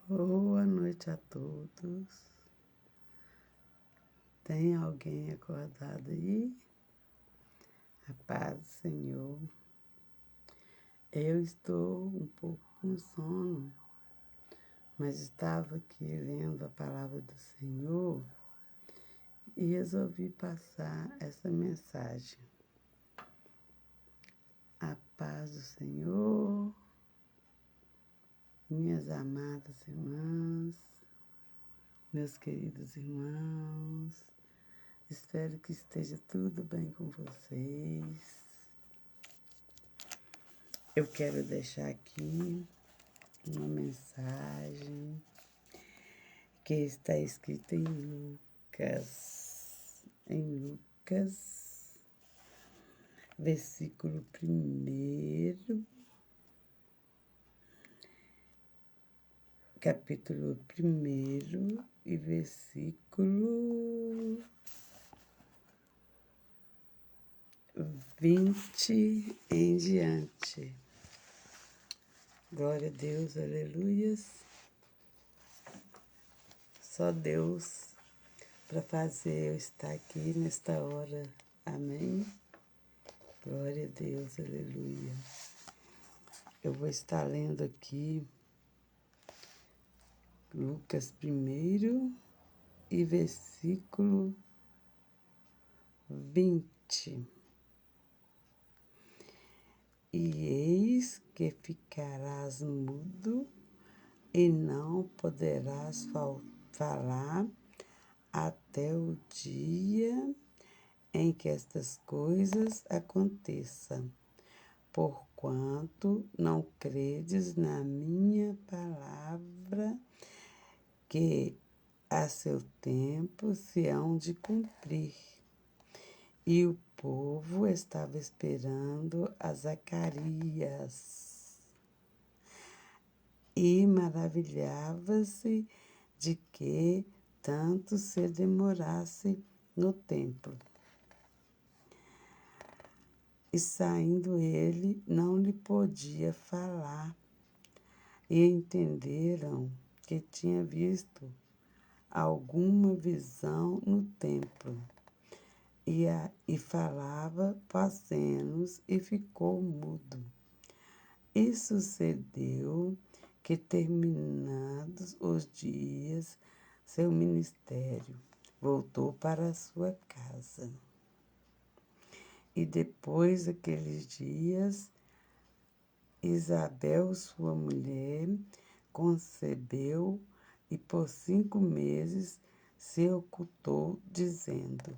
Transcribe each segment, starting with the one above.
Boa noite a todos. Tem alguém acordado aí? A paz do Senhor. Eu estou um pouco com sono, mas estava aqui lendo a palavra do Senhor e resolvi passar essa mensagem. A paz do Senhor, minhas amadas irmãs, meus queridos irmãos, espero que esteja tudo bem com vocês. Eu quero deixar aqui uma mensagem que está escrita em Lucas, versículo 1, capítulo 1 e versículo 20 em diante. Glória a Deus, aleluias. Só Deus para fazer eu estar aqui nesta hora. Amém? Glória a Deus, aleluia. Eu vou estar lendo aqui Lucas 1 e versículo 20. E eis que ficarás mudo e não poderás falar até o dia em que estas coisas aconteçam, porquanto não credes na minha palavra, que a seu tempo se hão de cumprir. E o povo estava esperando a Zacarias e maravilhava-se de que tanto se demorasse no templo. E saindo ele, não lhe podia falar, e entenderam que tinha visto alguma visão no templo. E falava passenos e ficou mudo. E sucedeu que, terminados os dias, seu ministério voltou para a sua casa. E depois daqueles dias, Isabel, sua mulher, concebeu e por 5 meses se ocultou, dizendo: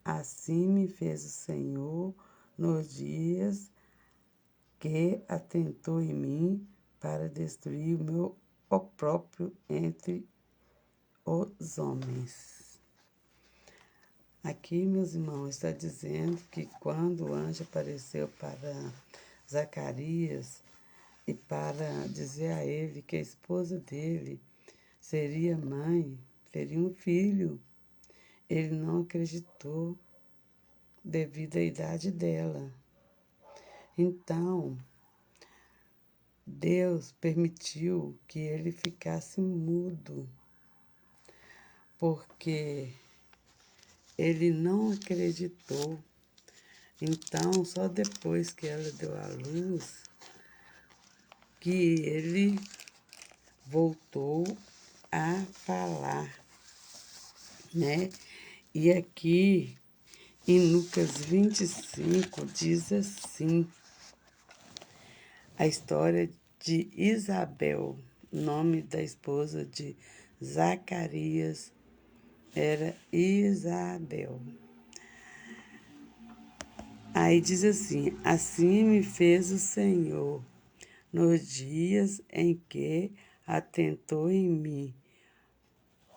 Assim me fez o Senhor nos dias que atentou em mim para destruir o meu opróbrio entre os homens. Aqui, meus irmãos, está dizendo que quando o anjo apareceu para Zacarias e para dizer a ele que a esposa dele seria mãe, teria um filho, ele não acreditou devido à idade dela. Então, Deus permitiu que ele ficasse mudo, porque ele não acreditou. Então, só depois que ela deu à luz, que ele voltou a falar, né? E aqui, em Lucas 25, diz assim, a história de Isabel, nome da esposa de Zacarias era Isabel. Aí diz assim: assim me fez o Senhor nos dias em que atentou em mim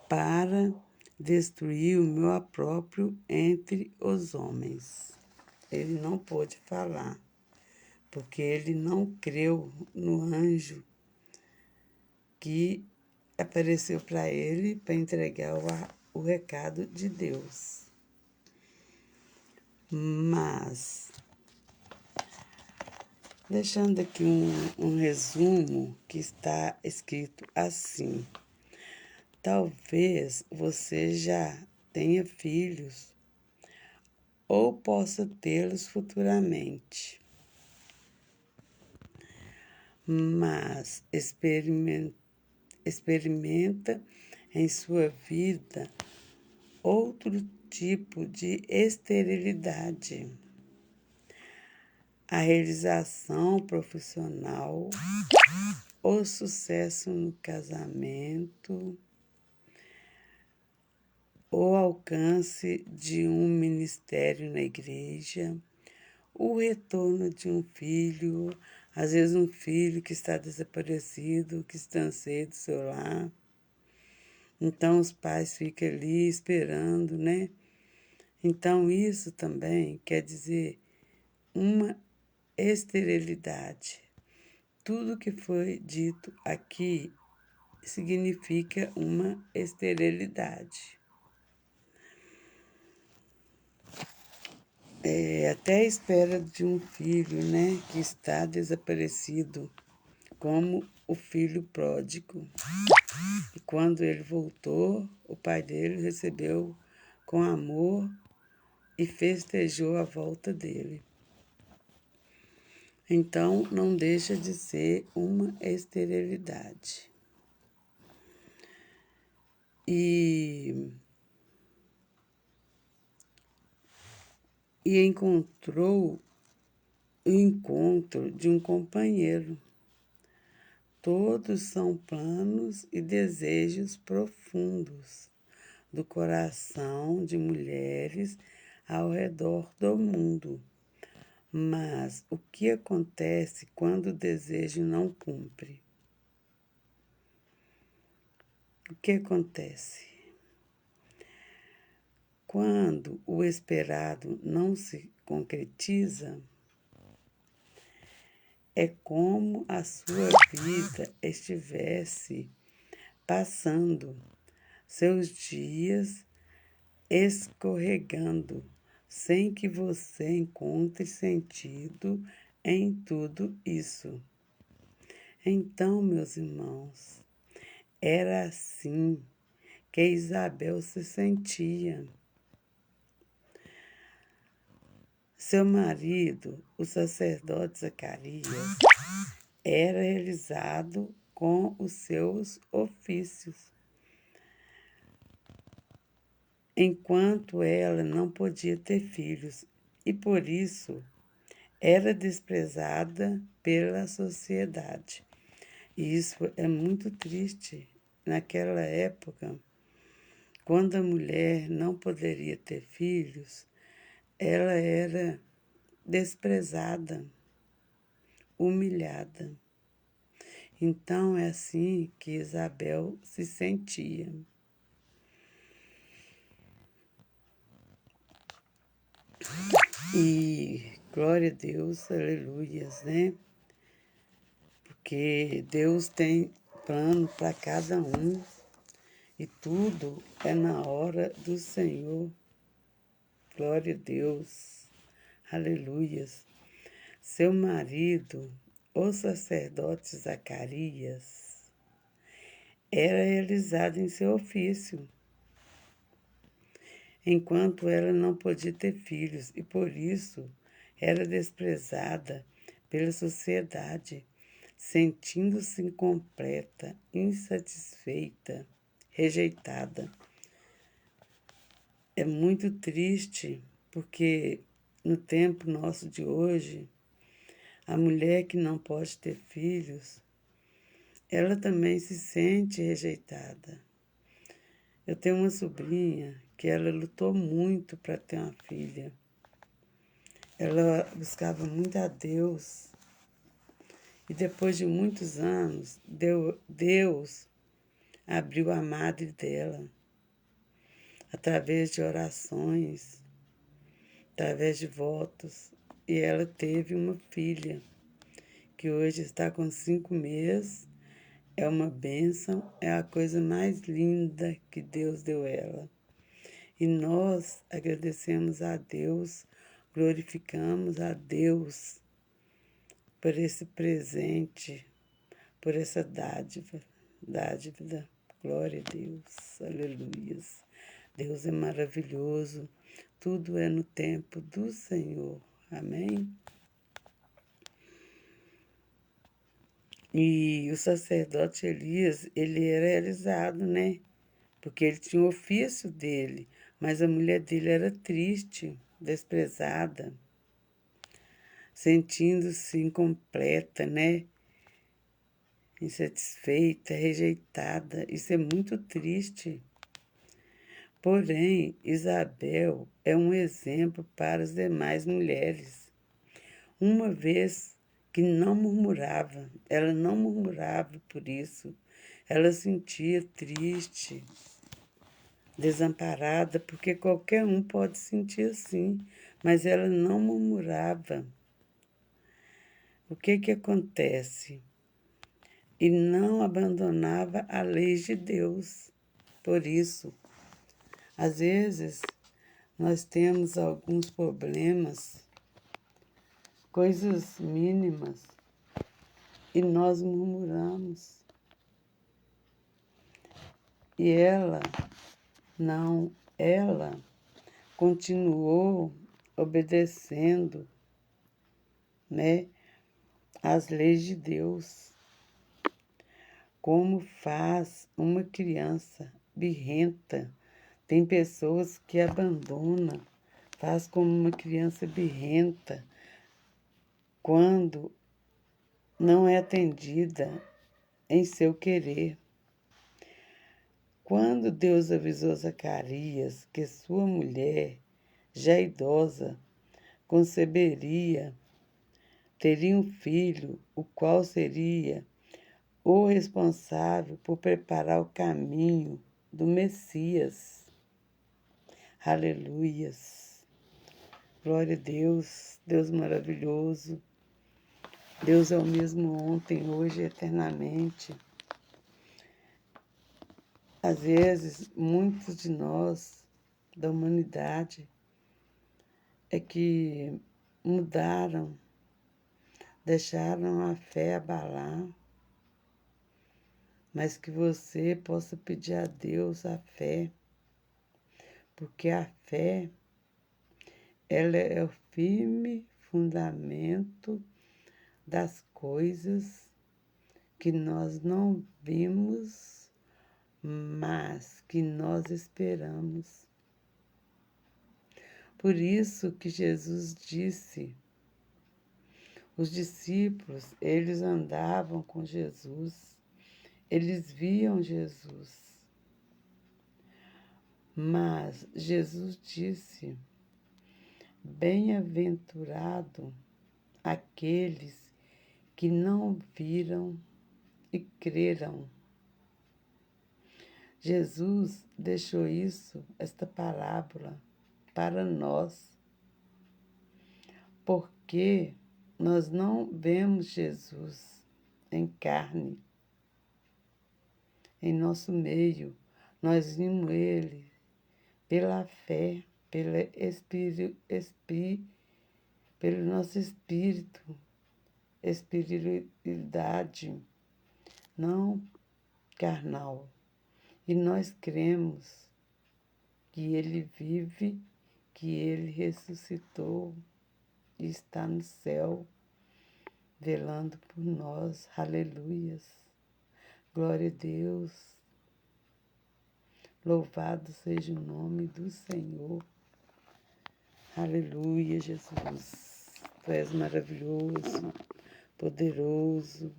para destruir o meu opróbrio entre os homens. Ele não pôde falar, porque ele não creu no anjo que apareceu para ele para entregar o recado de Deus. Mas deixando aqui um resumo que está escrito assim. Talvez você já tenha filhos ou possa tê-los futuramente, mas experimenta em sua vida outro tipo de esterilidade. A realização profissional, o sucesso no casamento, o alcance de um ministério na igreja, o retorno de um filho, às vezes um filho que está desaparecido, que distancia do seu lar. Então os pais ficam ali esperando, né? Então isso também quer dizer uma esterilidade. Tudo que foi dito aqui significa uma esterilidade. Até a espera de um filho, né, que está desaparecido, como o filho pródigo. E quando ele voltou, o pai dele recebeu com amor e festejou a volta dele. Então, não deixa de ser uma esterilidade. E encontrou o encontro de um companheiro. Todos são planos e desejos profundos do coração de mulheres ao redor do mundo. Mas o que acontece quando o desejo não cumpre? O que acontece? Quando o esperado não se concretiza, é como a sua vida estivesse passando, seus dias escorregando, sem que você encontre sentido em tudo isso. Então, meus irmãos, era assim que Isabel se sentia. Seu marido, o sacerdote Zacarias, era realizado com os seus ofícios, enquanto ela não podia ter filhos e por isso era desprezada pela sociedade. E isso é muito triste. Naquela época, quando a mulher não poderia ter filhos, ela era desprezada, humilhada. Então é assim que Isabel se sentia. E glória a Deus, aleluias, né? Porque Deus tem plano para cada um e tudo é na hora do Senhor. Glória a Deus, aleluias. Seu marido, o sacerdote Zacarias, era realizado em seu ofício, enquanto ela não podia ter filhos e por isso era desprezada pela sociedade, sentindo-se incompleta, insatisfeita, rejeitada. É muito triste porque no tempo nosso de hoje, a mulher que não pode ter filhos, ela também se sente rejeitada. Eu tenho uma sobrinha que ela lutou muito para ter uma filha. Ela buscava muito a Deus. E depois de muitos anos, Deus abriu a madre dela, através de orações, através de votos. E ela teve uma filha, que hoje está com 5 meses. É uma bênção, é a coisa mais linda que Deus deu a ela. E nós agradecemos a Deus, glorificamos a Deus por esse presente, por essa dádiva. Glória a Deus, aleluias. Deus é maravilhoso, tudo é no tempo do Senhor, amém? E o sacerdote Elias, ele era realizado, né? Porque ele tinha o ofício dele, mas a mulher dele era triste, desprezada, sentindo-se incompleta, né? Insatisfeita, rejeitada. Isso é muito triste. Porém, Isabel é um exemplo para as demais mulheres. Uma vez que não murmurava, ela não murmurava por isso. Ela sentia triste, desamparada, porque qualquer um pode sentir assim, mas ela não murmurava. O que acontece? E não abandonava a lei de Deus. Por isso, às vezes, nós temos alguns problemas, coisas mínimas, e nós murmuramos. E ela continuou obedecendo, né, às leis de Deus, como faz uma criança birrenta. Tem pessoas que abandonam, faz como uma criança birrenta, quando não é atendida em seu querer. Quando Deus avisou Zacarias que sua mulher, já idosa, teria um filho, o qual seria o responsável por preparar o caminho do Messias. Aleluias. Glória a Deus, Deus maravilhoso. Deus é o mesmo ontem, hoje e eternamente. Às vezes, muitos de nós, da humanidade, é que mudaram, deixaram a fé abalar, mas que você possa pedir a Deus a fé, porque a fé, ela é o firme fundamento das coisas que nós não vimos, mas que nós esperamos. Por isso que Jesus disse, os discípulos, eles andavam com Jesus, eles viam Jesus. Mas Jesus disse, bem-aventurado aqueles que não viram e creram. Jesus deixou esta parábola para nós, porque nós não vemos Jesus em carne, em nosso meio. Nós vimos Ele pela fé, pelo nosso espiritualidade, não carnal. E nós cremos que Ele vive, que Ele ressuscitou e está no céu, velando por nós. Aleluias. Glória a Deus. Louvado seja o nome do Senhor. Aleluia, Jesus. Tu és maravilhoso, poderoso,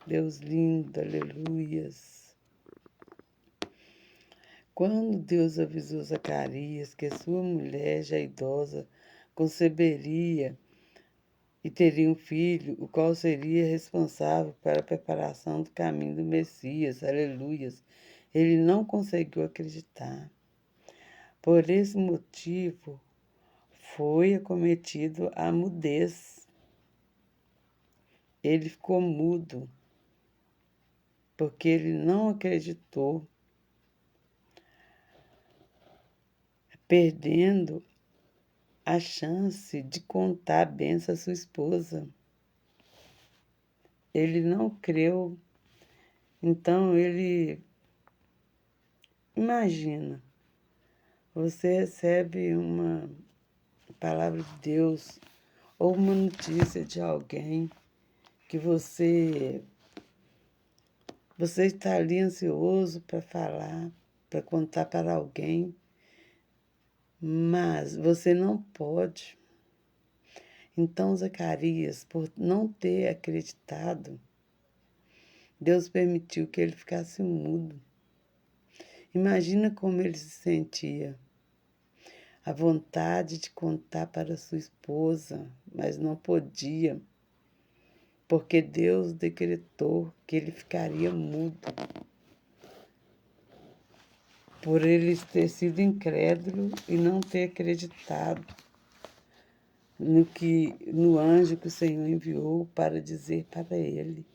Deus lindo, aleluias. Quando Deus avisou Zacarias que sua mulher, já idosa, conceberia e teria um filho, o qual seria responsável para a preparação do caminho do Messias, aleluias, ele não conseguiu acreditar. Por esse motivo, foi acometido a mudez. Ele ficou mudo, porque ele não acreditou, perdendo a chance de contar a bênção à sua esposa. ele não creu. Então, imagina, você recebe uma palavra de Deus ou uma notícia de alguém que você está ali ansioso para falar, para contar para alguém, mas você não pode. Então, Zacarias, por não ter acreditado, Deus permitiu que ele ficasse mudo. Imagina como ele se sentia. A vontade de contar para sua esposa, mas não podia, porque Deus decretou que ele ficaria mudo. Por ele ter sido incrédulo e não ter acreditado no anjo que o Senhor enviou para dizer para ele.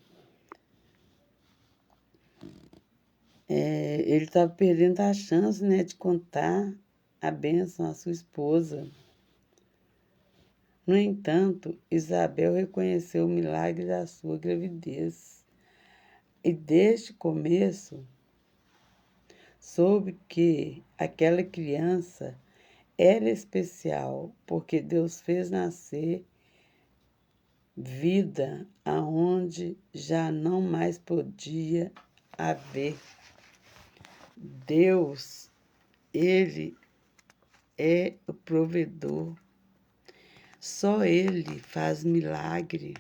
Ele estava perdendo a chance, né, de contar a bênção à sua esposa. No entanto, Isabel reconheceu o milagre da sua gravidez. E desde o começo, soube que aquela criança era especial, porque Deus fez nascer vida aonde já não mais podia haver. Deus, Ele é o provedor. Só Ele faz milagre.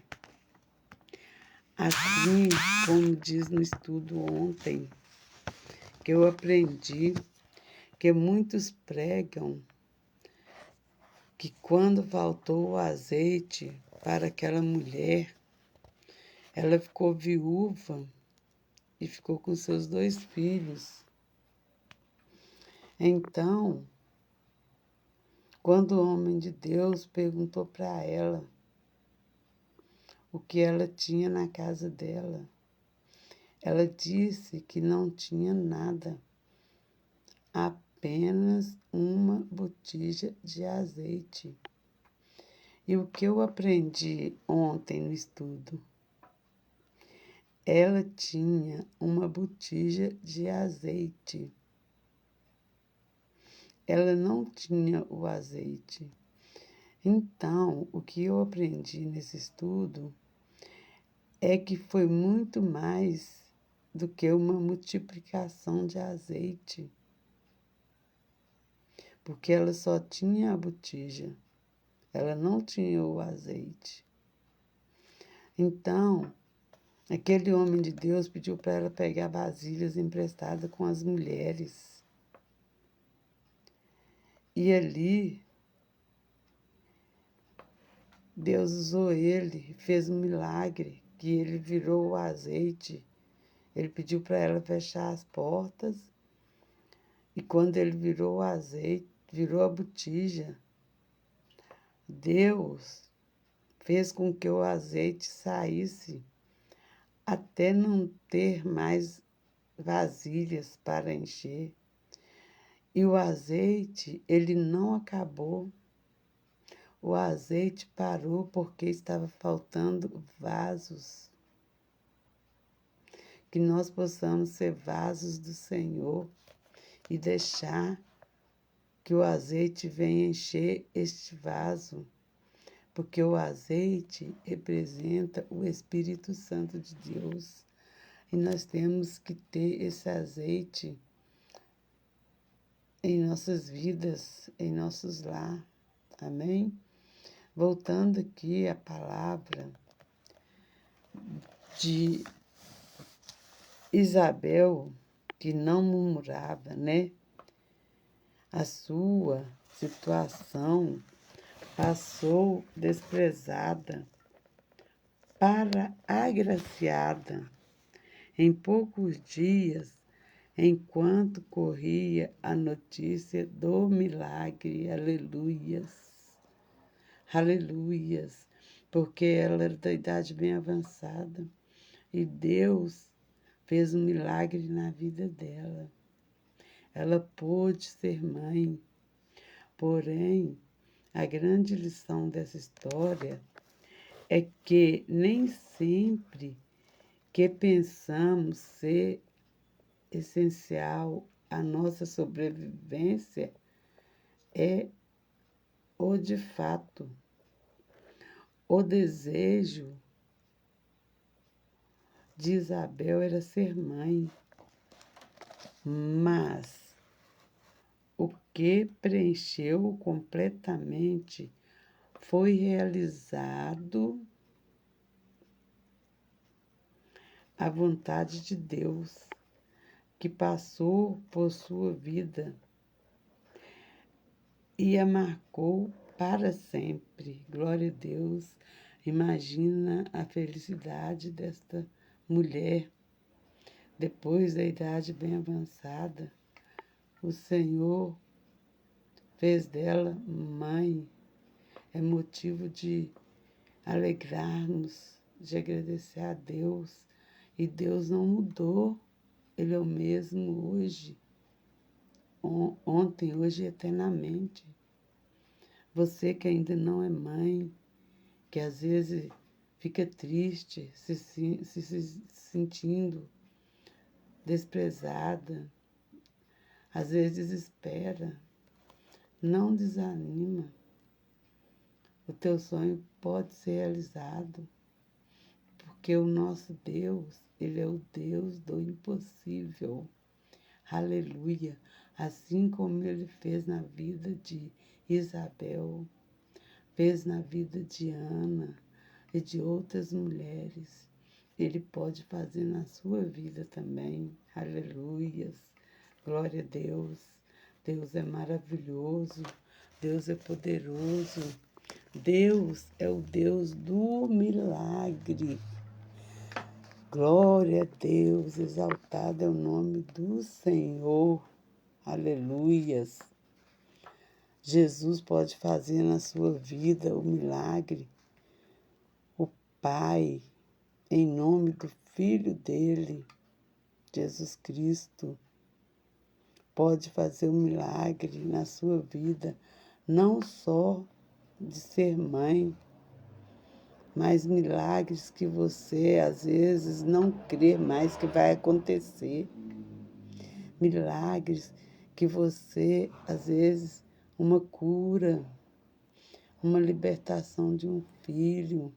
Assim como diz no estudo ontem, que eu aprendi que muitos pregam que quando faltou o azeite para aquela mulher, ela ficou viúva e ficou com seus 2 filhos. Então, quando o homem de Deus perguntou para ela o que ela tinha na casa dela, ela disse que não tinha nada, apenas uma botija de azeite. E o que eu aprendi ontem no estudo? Ela tinha uma botija de azeite. Ela não tinha o azeite. Então, o que eu aprendi nesse estudo é que foi muito mais do que uma multiplicação de azeite, porque ela só tinha a botija, ela não tinha o azeite. Então, aquele homem de Deus pediu para ela pegar vasilhas emprestadas com as mulheres. E ali, Deus usou ele, fez um milagre, que ele virou o azeite. Ele pediu para ela fechar as portas, e quando ele virou o azeite, virou a botija, Deus fez com que o azeite saísse até não ter mais vasilhas para encher. E o azeite, ele não acabou. O azeite parou porque estava faltando vasos. Que nós possamos ser vasos do Senhor e deixar que o azeite venha encher este vaso, porque o azeite representa o Espírito Santo de Deus. E nós temos que ter esse azeite em nossas vidas, em nossos lar. Amém? Voltando aqui à palavra de Isabel, que não murmurava, né? A sua situação passou desprezada para agraciada em poucos dias, enquanto corria a notícia do milagre. Aleluias, aleluias, porque ela era da idade bem avançada e Deus fez um milagre na vida dela. Ela pôde ser mãe, porém, a grande lição dessa história é que nem sempre que pensamos ser essencial à nossa sobrevivência é o de fato. O desejo de Isabel era ser mãe, mas o que preencheu completamente foi realizado a vontade de Deus, que passou por sua vida e a marcou para sempre. Glória a Deus. Imagina a felicidade desta mulher. Depois da idade bem avançada, o Senhor fez dela mãe. É motivo de alegrarmos, de agradecer a Deus. E Deus não mudou. Ele é o mesmo hoje, ontem, hoje e eternamente. Você que ainda não é mãe, que às vezes fica triste, se sentindo desprezada, às vezes desespera, não desanima. O teu sonho pode ser realizado, porque o nosso Deus, Ele é o Deus do impossível. Aleluia! Assim como Ele fez na vida de Isabel, fez na vida de Ana e de outras mulheres, Ele pode fazer na sua vida também. Aleluias! Glória a Deus! Deus é maravilhoso, Deus é poderoso, Deus é o Deus do milagre. Glória a Deus, exaltado é o nome do Senhor. Aleluias! Jesus pode fazer na sua vida o milagre. O Pai, em nome do Filho dele, Jesus Cristo, pode fazer um milagre na sua vida, não só de ser mãe, mas milagres que você às vezes não crê mais que vai acontecer. Milagres que você, às vezes, uma cura, uma libertação de um filho,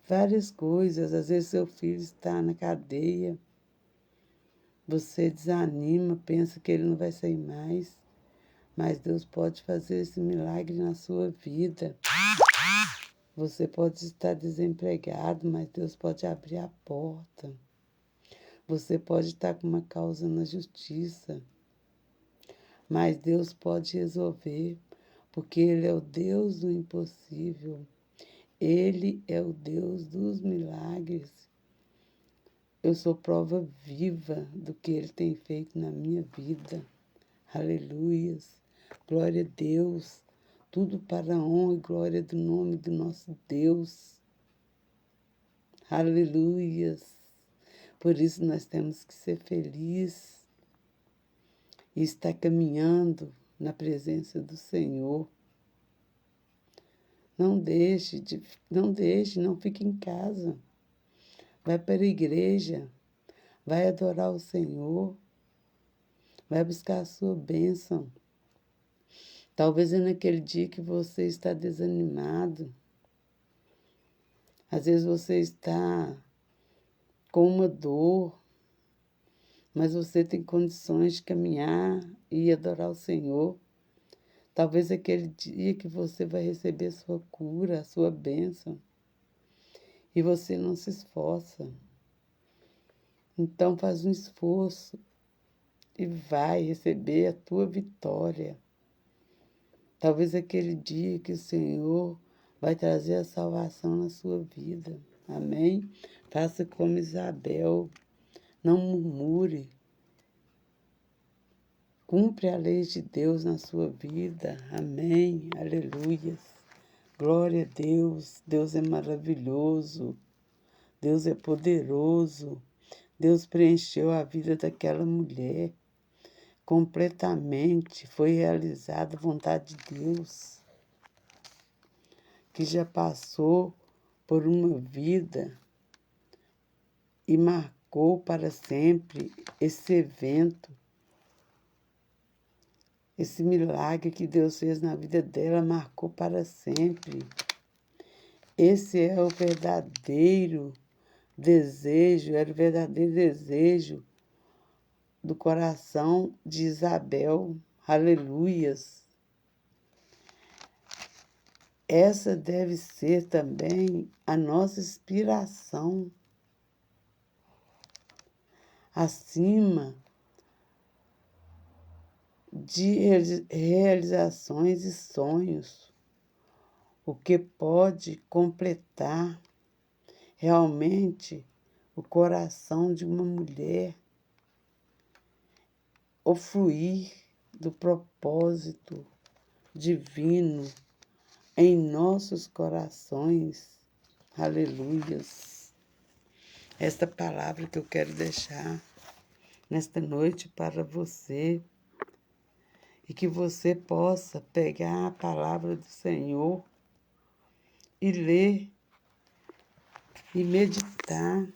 várias coisas. Às vezes seu filho está na cadeia, você desanima, pensa que ele não vai sair mais, mas Deus pode fazer esse milagre na sua vida. Você pode estar desempregado, mas Deus pode abrir a porta. Você pode estar com uma causa na justiça, mas Deus pode resolver, porque Ele é o Deus do impossível. Ele é o Deus dos milagres. Eu sou prova viva do que Ele tem feito na minha vida. Aleluias. Glória a Deus. Tudo para a honra e glória do nome do nosso Deus. Aleluias. Por isso nós temos que ser felizes e estar caminhando na presença do Senhor. Não fique em casa. Vai para a igreja, vai adorar o Senhor, vai buscar a sua bênção. Talvez é naquele dia que você está desanimado. Às vezes você está com uma dor, mas você tem condições de caminhar e adorar o Senhor. Talvez aquele dia que você vai receber a sua cura, a sua bênção, e você não se esforça. Então faz um esforço e vai receber a tua vitória. Talvez aquele dia que o Senhor vai trazer a salvação na sua vida. Amém? Faça como Isabel. Não murmure. Cumpre a lei de Deus na sua vida. Amém? Aleluias. Glória a Deus. Deus é maravilhoso. Deus é poderoso. Deus preencheu a vida daquela mulher completamente. Foi realizada a vontade de Deus, que já passou por uma vida e marcou para sempre esse evento, esse milagre que Deus fez na vida dela, marcou para sempre. Esse é o verdadeiro desejo, era o verdadeiro desejo do coração de Isabel. Aleluias! Essa deve ser também a nossa inspiração. Acima de realizações e sonhos, o que pode completar realmente o coração de uma mulher, o fluir do propósito divino em nossos corações. Aleluias! Esta palavra que eu quero deixar nesta noite para você, e que você possa pegar a palavra do Senhor e ler e meditar.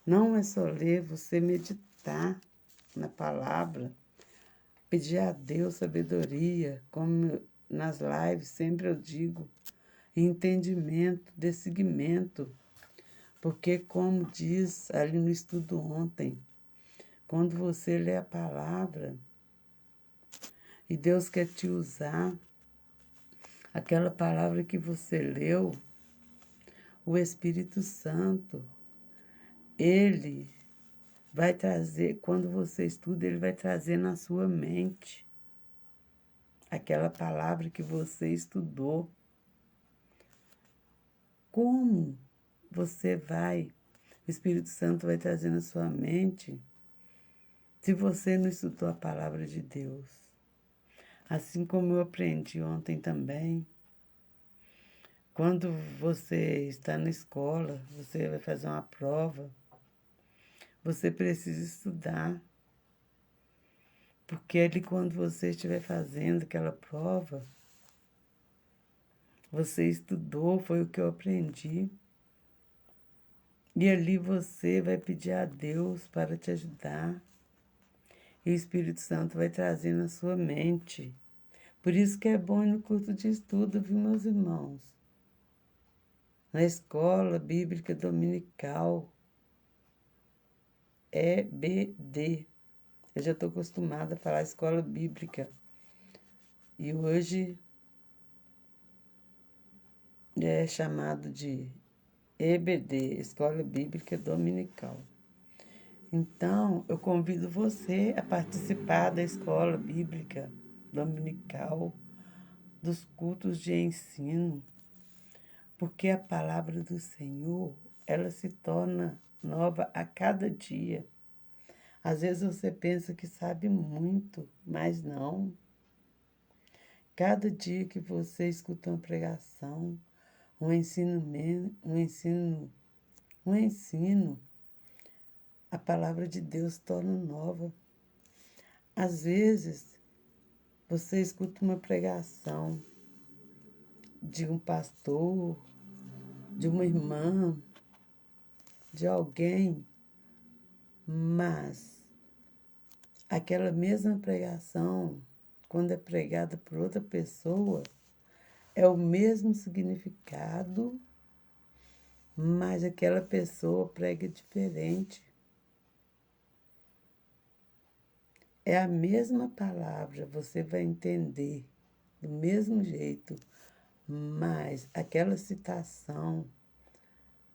Não é só ler, você meditar na palavra, pedir a Deus sabedoria, como nas lives sempre eu digo, entendimento, discernimento, porque como diz ali no estudo ontem, quando você lê a palavra e Deus quer te usar, aquela palavra que você leu, o Espírito Santo, ele vai trazer, quando você estuda, ele vai trazer na sua mente aquela palavra que você estudou. Como você vai, o Espírito Santo vai trazer na sua mente se você não estudou a palavra de Deus? Assim como eu aprendi ontem também, quando você está na escola, você vai fazer uma prova, você precisa estudar. Porque ali quando você estiver fazendo aquela prova, você estudou, foi o que eu aprendi. E ali você vai pedir a Deus para te ajudar. E o Espírito Santo vai trazer na sua mente. Por isso que é bom ir no curso de estudo, viu, meus irmãos? Na escola bíblica dominical, EBD. Eu já estou acostumada a falar escola bíblica. E hoje é chamado de EBD, Escola Bíblica Dominical. Então, eu convido você a participar da Escola Bíblica Dominical, dos cultos de ensino, porque a palavra do Senhor, ela se torna nova a cada dia. Às vezes você pensa que sabe muito, mas não. Cada dia que você escuta uma pregação, um ensino, a palavra de Deus torna nova. Às vezes, você escuta uma pregação de um pastor, de uma irmã, de alguém, mas aquela mesma pregação, quando é pregada por outra pessoa, é o mesmo significado, mas aquela pessoa prega diferente. É a mesma palavra, você vai entender do mesmo jeito, mas aquela citação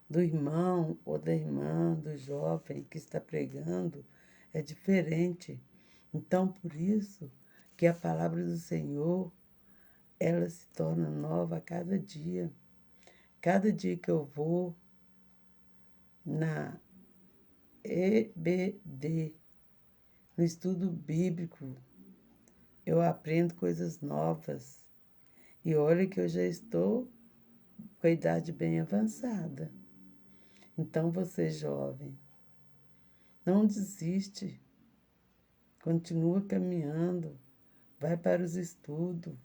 do irmão ou da irmã, do jovem que está pregando, é diferente. Então, por isso que a palavra do Senhor, ela se torna nova a cada dia. Cada dia que eu vou na EBD, no estudo bíblico, eu aprendo coisas novas. E olha que eu já estou com a idade bem avançada. Então, você jovem, não desiste. Continua caminhando. Vai para os estudos,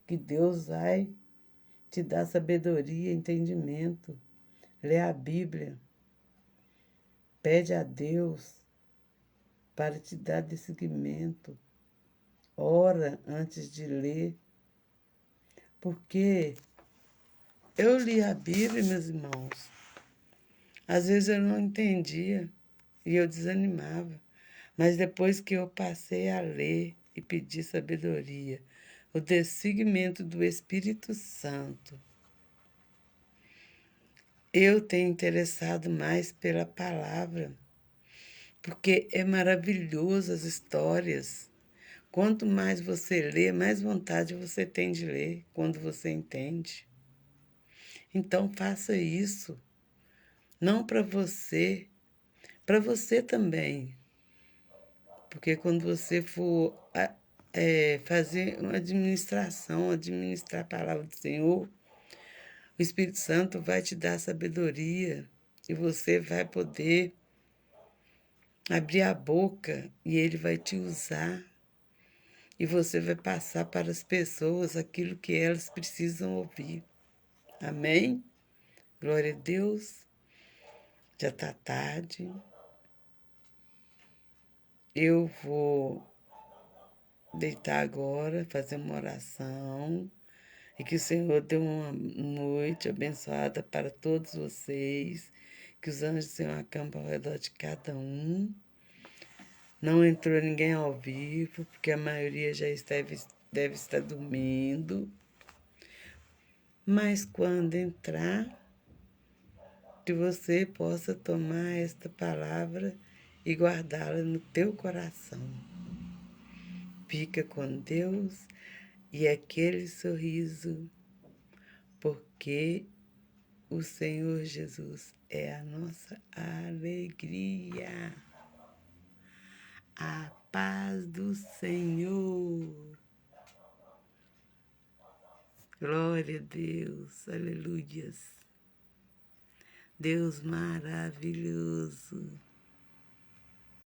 que Deus vai te dá sabedoria, entendimento. Lê a Bíblia. Pede a Deus para te dar discernimento. Ora antes de ler. Porque eu li a Bíblia, meus irmãos. Às vezes eu não entendia e eu desanimava. Mas depois que eu passei a ler e pedir sabedoria, o discernimento do Espírito Santo, eu tenho interessado mais pela palavra, porque é maravilhoso as histórias. Quanto mais você lê, mais vontade você tem de ler quando você entende. Então faça isso, não para você também. Porque quando você for fazer uma administração, administrar a palavra do Senhor, o Espírito Santo vai te dar sabedoria e você vai poder abrir a boca e ele vai te usar. E você vai passar para as pessoas aquilo que elas precisam ouvir. Amém? Glória a Deus. Já está tarde. Eu vou deitar agora, fazer uma oração. E que o Senhor dê uma noite abençoada para todos vocês. Que os anjos do Senhor acampam ao redor de cada um. Não entrou ninguém ao vivo, porque a maioria já deve estar dormindo. Mas quando entrar, que você possa tomar esta palavra e guardá-la no teu coração. Fica com Deus e aquele sorriso, porque o Senhor Jesus é a nossa alegria. A paz do Senhor. Glória a Deus, aleluias. Deus maravilhoso.